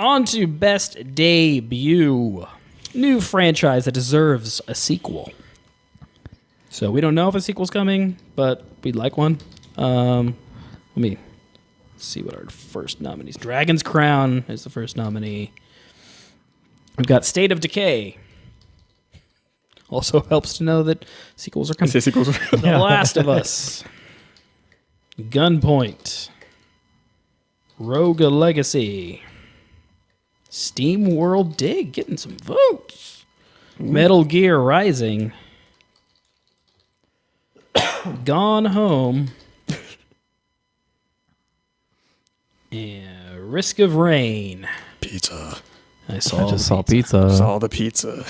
On to best debut. New franchise that deserves a sequel. So we don't know if a sequel's coming, but we'd like one. Let me see what our first nominees. Dragon's Crown is the first nominee. We've got State of Decay. Also helps to know that sequels are coming. The Last of Us. Gunpoint. Rogue Legacy. Steam World Dig getting some votes. Metal Gear Rising. Gone Home. And Risk of Rain. Pizza. I just saw pizza. Saw the pizza.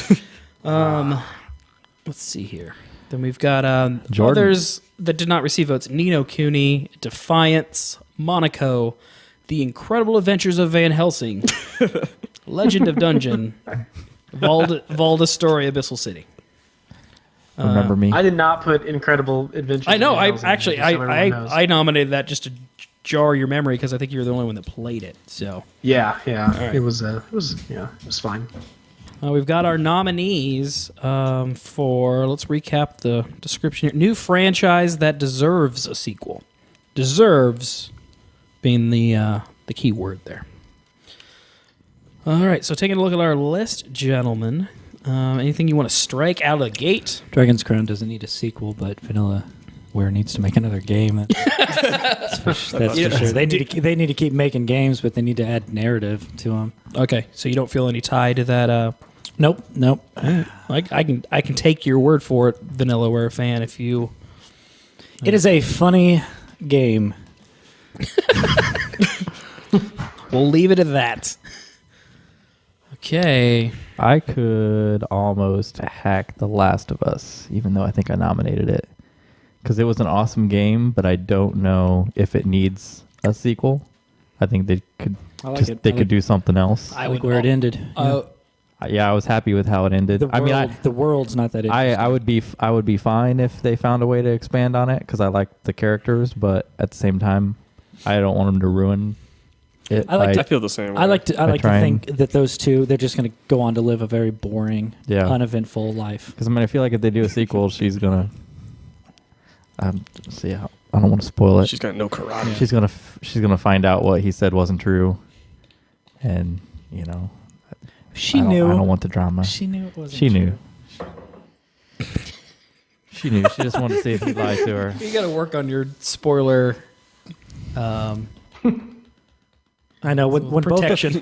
Let's see here. Then we've got Jordan. others that did not receive votes. Ni no Kuni, Defiance, Monaco, The Incredible Adventures of Van Helsing, Legend of Dungeon, Valda Story, Abyssal City. Remember me? I did not put Incredible Adventures. I know. of Van Helsing, I nominated that just to jar your memory because I think you're the only one that played it. So yeah. right. It was fine. we've got our nominees for. Let's recap the description here. New franchise that deserves a sequel. Deserves being the key word there. All right. So taking a look at our list, gentlemen. Anything you want to strike out of the gate? Dragon's Crown doesn't need a sequel, but VanillaWare needs to make another game. That's for sure. They need to keep making games, but they need to add narrative to them. Okay, so you don't feel any tie to that? Nope. I can take your word for it, VanillaWare fan. If you, It is a funny game. we'll leave it at that. Okay. I could almost hack The Last of Us, even though I think I nominated it. Because it was an awesome game, but I don't know if it needs a sequel. I think they could could do something else. I like where it ended. Yeah, I was happy with how it ended. The world's not that interesting. I would be fine if they found a way to expand on it because I like the characters, but at the same time, I don't want them to ruin it. I feel the same way. I like to think that those two, they're just going to go on to live a very boring, uneventful life. Because I feel like if they do a sequel, she's gonna. See, I don't want to spoil it. She's got no karate. She's gonna find out what he said wasn't true, and She I knew. don't want the drama. She knew it wasn't She true. knew. She knew. She just wanted to see if he lied to her. You got to work on your spoiler. I know when protection.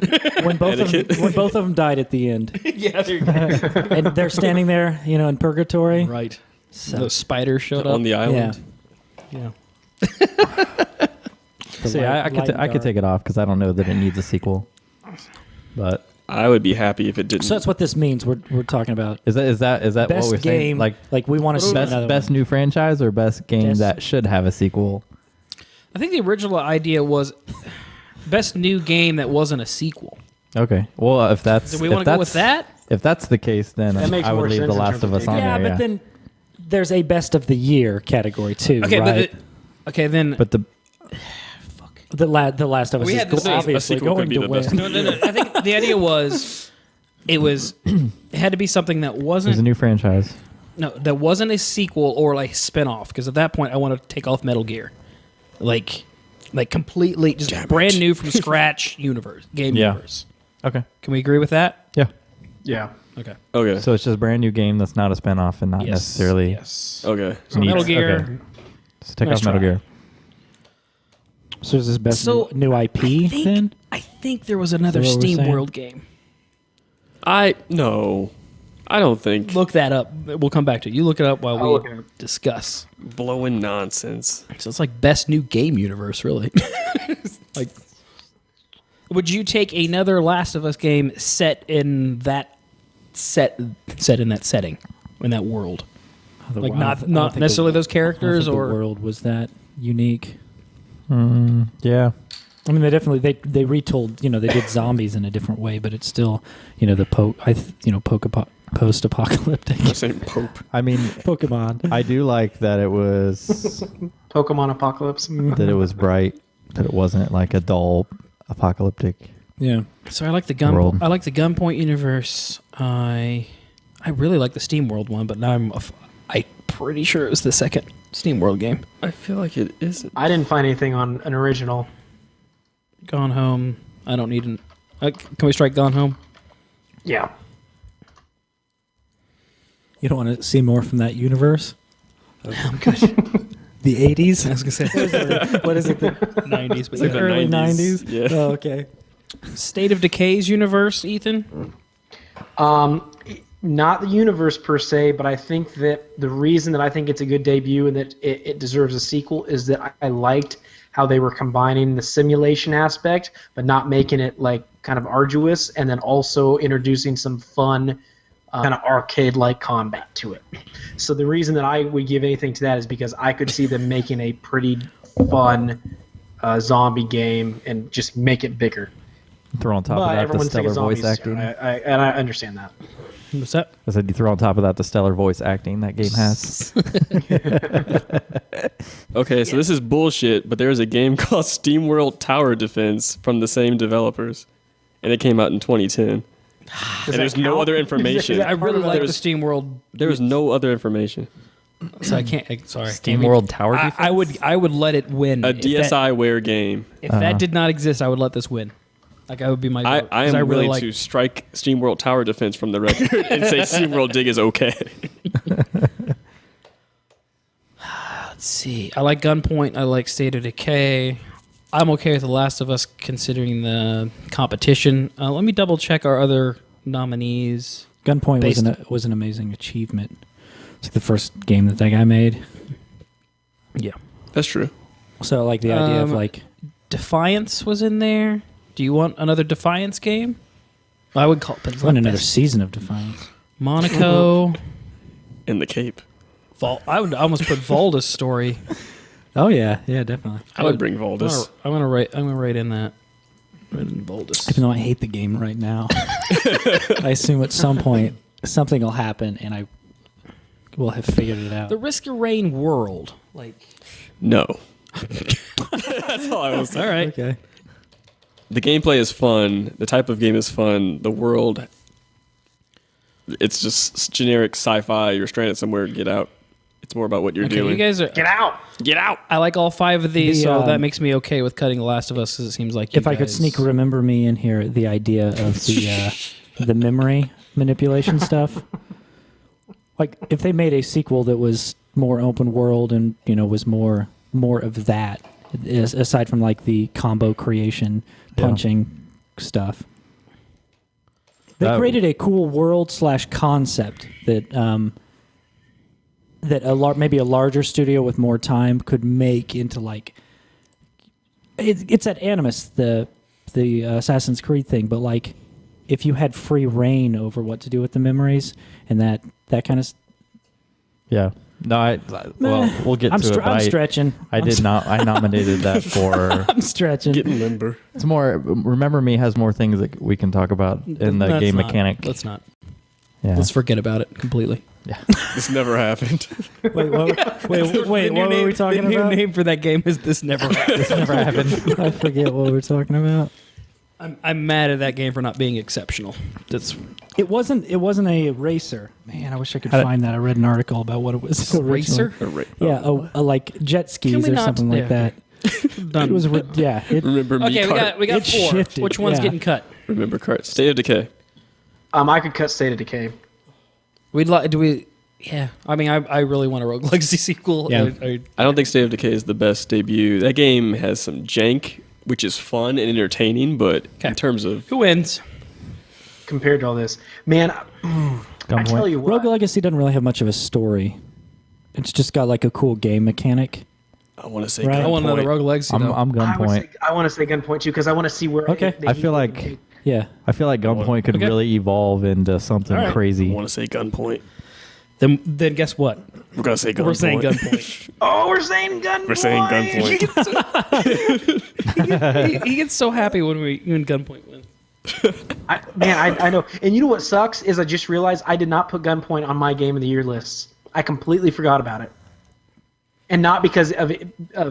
When both of them died at the end, Yeah, and they're standing there, in purgatory. right. So, Those spiders showed up on the island. Yeah. See, I could take it off because I don't know that it needs a sequel. But I would be happy if it didn't. So that's what this means. We're talking about is that best what we're game. saying? Like we want to see another best one. new franchise or best game that should have a sequel. I think the original idea was best new game that wasn't a sequel. Okay. Well, if that's Do we want to go with that? If that's the case, then That makes I would more leave sense The in Last terms of of Us on Yeah, there. but then there's a best of the year category too. Okay, right? then. But the the Last of Us We is had this thing, a obviously sequel going could be to the win. best. No. I think the idea was it had to be something that there's a wasn't new franchise. that wasn't a sequel or like spin-off, because at that point I want to take off Metal Gear. Like completely just brand new from scratch universe. Okay. Can we agree with that? Yeah. Yeah. Okay. Okay. So it's just a brand new game that's not a spinoff and not necessarily. Yes. Okay. So needs- Metal Gear. okay. Just take Nice off Metal try. Gear. So is this best So, new IP then? I think there was another Is that what we're Steam saying? World game. No. I don't think. Look that up. We'll come back to it. You look it up while we look it up. discuss. Blowing nonsense. So it's like best new game universe, really. Like, would you take another Last of Us game set in that setting, in that world? Like not necessarily those characters the or world was that unique. Yeah. I mean, they retold. They did zombies in a different way, but it's still post-apocalyptic. I'm saying Pope. I mean, Pokemon. I do like that it was Pokemon Apocalypse. that it was bright, that it wasn't like a dull apocalyptic Yeah. So I like the World. I like the Gunpoint universe. I really like the Steam World one, but now I'm pretty sure it was the second Steam World game. I feel like it isn't. I didn't find anything on an original. Gone Home. I don't need an. Can we strike Gone Home? Yeah. You don't want to see more from that universe? I'm good. The 80s? I was gonna say What is it? The 90s, but Like yeah. the early 90s. 90s? Yeah. Oh, okay. State of Decay's universe, Ethan. Not the universe per se, but I think that the reason that I think it's a good debut and that it deserves a sequel is that I liked how they were combining the simulation aspect, but not making it like kind of arduous, and then also introducing some fun, kind of arcade-like combat to it. So the reason that I would give anything to that is because I could see them making a pretty fun zombie game and just make it bigger. Throw on top But of that the everyone's stellar thinking voice zombies, acting. and I understand that. What's that? I said you throw on top of that the stellar voice acting that game has. Okay, so this is bullshit, but there's a game called SteamWorld Tower Defense from the same developers, and it came out in 2010. And there's no count? other information. I really like the There's- Steam World. There was no other information. So I can't. Sorry. Steam World Tower I, Defense? I would let it win. A If that- DSiWare game. If that did not exist, I would let this win. Like, I would be my I vote, 'cause am really willing like, to strike SteamWorld Tower Defense from the record and say SteamWorld Dig is okay. Let's see. I like Gunpoint. I like State of Decay. I'm okay with The Last of Us considering the competition. Let me double check our other nominees. Gunpoint Based- was an amazing achievement. It's like the first game that guy made. Yeah. That's true. So, like, the idea of, Um, like... Defiance was in there. Do you want another Defiance game? I would call it Run another season of Defiance. Monaco. In the Cape. I would almost put Volda's story. Oh, yeah. Yeah, definitely. I would bring Voldus. I'm gonna write in that. Write in Voldus. Even though I hate the game right now. I assume at some point something will happen and I will have figured it out. The Risk of Rain world. Like, No. That's all I was saying. all right. Okay. The gameplay is fun. The type of game is fun. The world, it's just generic sci-fi. You're stranded somewhere. Get out. It's more about what you're Okay, doing. you guys are. Get out! Get out. I like all 5 of these, The, so that makes me okay with cutting The Last of Us, because it seems like you If I could guys- sneak Remember Me in here, the idea of the memory manipulation stuff. Like, if they made a sequel that was more open world and, you know, was more of that, aside from, like, the combo creation, punching stuff. They That- created a cool world / concept that maybe a larger studio with more time could make into, like, it's at Animus, the Assassin's Creed thing, but, like, if you had free reign over what to do with the memories and that kind of Yeah. No, well, we'll get to it. But I'm stretching. I did not. I nominated that for. I'm stretching. Getting limber. It's more. Remember Me has more things that we can talk about in the Let's game not. mechanic. Let's not. Yeah. Let's forget about it completely. This never happened. Wait, what were we talking the new about? name for that game is This Never Happened. This never happened. I forget what we're talking about. I'm mad at that game for not being exceptional. That's It wasn't a racer. Man, I wish I could How- find that. I read an article about what it was. a racer. Yeah, a like jet Can skis we or not- something like yeah. that. Done. It was yeah. It, Remember me, Okay, Cart. we got It 4. shifted, Which one's yeah. getting cut? Remember Cart. State of Decay. I could cut State of Decay. We'd like. Do we? Yeah. I mean, I really want a Rogue Legacy sequel. Yeah. I don't think State of Decay is the best debut. That game has some jank, which is fun and entertaining, but in terms of Who wins? Compared to all this, man, I tell you what. Rogue Legacy doesn't really have much of a story. It's just got like a cool game mechanic. I want to say Right. I want another Gunpoint. Rogue Legacy. I'm though. Gunpoint. I want to say Gunpoint too because I want to see where. Okay. I feel like Yeah. Gunpoint could Okay. really evolve into something All right. I crazy. want to say Gunpoint. Then guess what? We're gonna say Gunpoint. We're saying Gunpoint. Oh, we're saying Gunpoint. We're saying Gunpoint. he gets so happy when Gunpoint wins. I know. And you know what sucks is I just realized I did not put Gunpoint on my game of the year lists. I completely forgot about it. and not because of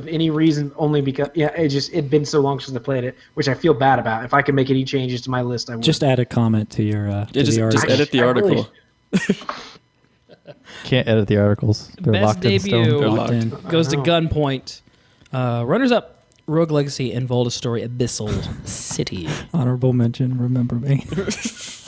any reason, only because it'd been so long since I played it, which I feel bad about. If I could make any changes to my list, I would. Just add a comment to your to the article. Just edit the article. Can't edit the articles. They're Best locked in stone. debut They're Locked in. goes to know. Gunpoint. Runners up: Rogue Legacy and Volta Story Abyssal City. Honorable mention. Remember me.